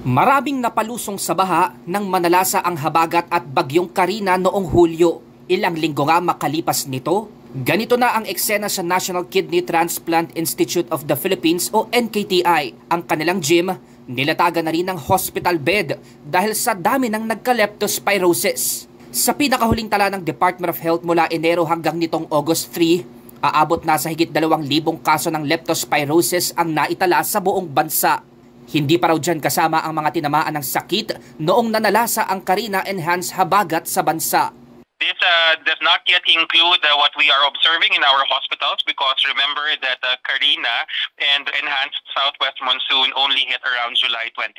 Maraming napalusong sa baha nang manalasa ang habagat at bagyong Karina noong Hulyo. Ilang linggo nga makalipas nito, ganito na ang eksena sa National Kidney Transplant Institute of the Philippines o NKTI. Ang kanilang gym, nilatagan na rin ng hospital bed dahil sa dami ng nagka-leptospirosis. Sa pinakahuling tala ng Department of Health mula Enero hanggang nitong August 3, aabot na sa higit 2,000 kaso ng leptospirosis ang naitala sa buong bansa. Hindi pa raw dyan kasama ang mga tinamaan ng sakit noong nanalasa ang Karina Enhanced Habagat sa bansa. This does not yet include what we are observing in our hospitals because remember that Karina and Enhanced Southwest Monsoon only hit around July 24.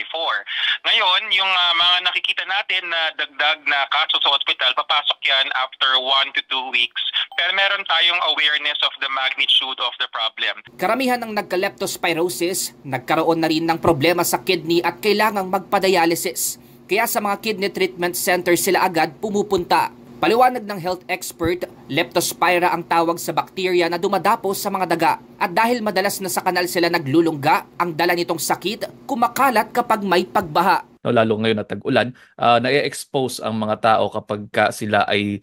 Ngayon, yung mga nakikita natin na dagdag na kaso sa hospital, papasok yan after 1 to 2 weeks. Pero meron tayong awareness of the magnitude of the problem. Karamihan ng nagka-leptospirosis, nagkaroon na rin ng problema sa kidney at kailangang magpa-dialysis. Kaya sa mga kidney treatment center sila agad pumupunta. Paliwanag ng health expert, leptospira ang tawag sa bakterya na dumadapos sa mga daga. At dahil madalas na sa kanal sila naglulungga, ang dala nitong sakit kumakalat kapag may pagbaha. Lalo ngayon na tag-ulan, na-expose ang mga tao kapag sila ay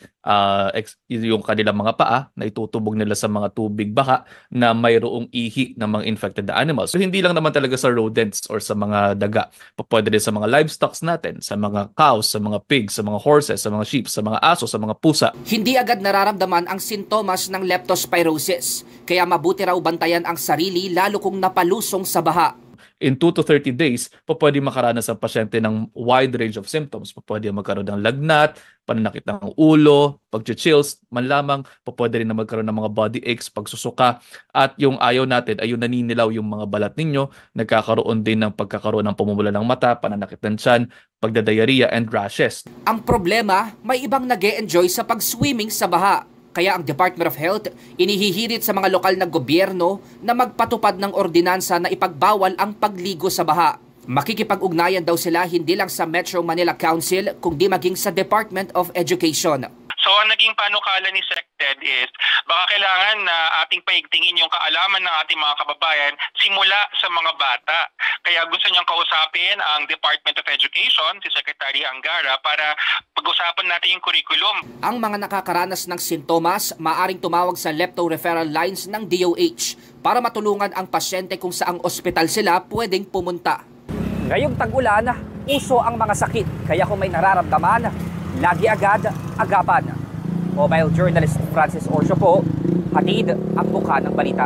yung kanilang mga paa na itutubog nila sa mga tubig baha na mayroong ihi ng mga infected animals. So hindi lang naman talaga sa rodents or sa mga daga. Pwede rin sa mga livestocks natin, sa mga cows, sa mga pigs, sa mga horses, sa mga sheep, sa mga aso, sa mga pusa. Hindi agad nararamdaman ang sintomas ng leptospirosis. Kaya mabuti raw bantayan ang sarili lalo kung napalusong sa baha. In 2 to 30 days, pwede makaranas ang pasyente ng wide range of symptoms. Pwede magkaroon ng lagnat, pananakit ng ulo, pag-chills, man lamang, pwede rin na magkaroon ng mga body aches, pagsusuka, at yung ayaw natin ay yung naninilaw yung mga balat ninyo, nagkakaroon din ng pagkakaroon ng pumumula ng mata, pananakit ng tiyan, pagdadiarrhea, and rashes. Ang problema, may ibang nag-e-enjoy sa pag-swimming sa baha. Kaya ang Department of Health inihihirit sa mga lokal na gobyerno na magpatupad ng ordinansa na ipagbawal ang pagligo sa baha. Makikipag-ugnayan daw sila hindi lang sa Metro Manila Council kundi maging sa Department of Education. So ang naging panukala ni SecTed is baka kailangan na ating paigtingin yung kaalaman ng ating mga kababayan simula sa mga bata. Kaya gusto niyang kausapin ang Department of Education, si Secretary Angara, para pag-usapan natin yung curriculum. Ang mga nakakaranas ng sintomas, maaring tumawag sa lepto referral lines ng DOH para matulungan ang pasyente kung saang ospital sila pwedeng pumunta. Ngayong tag-ulan, uso ang mga sakit. Kaya kung may nararamdaman, lagi agad agapan. Mobile journalist Francis Orcio po, hatid ang mukha ng balita.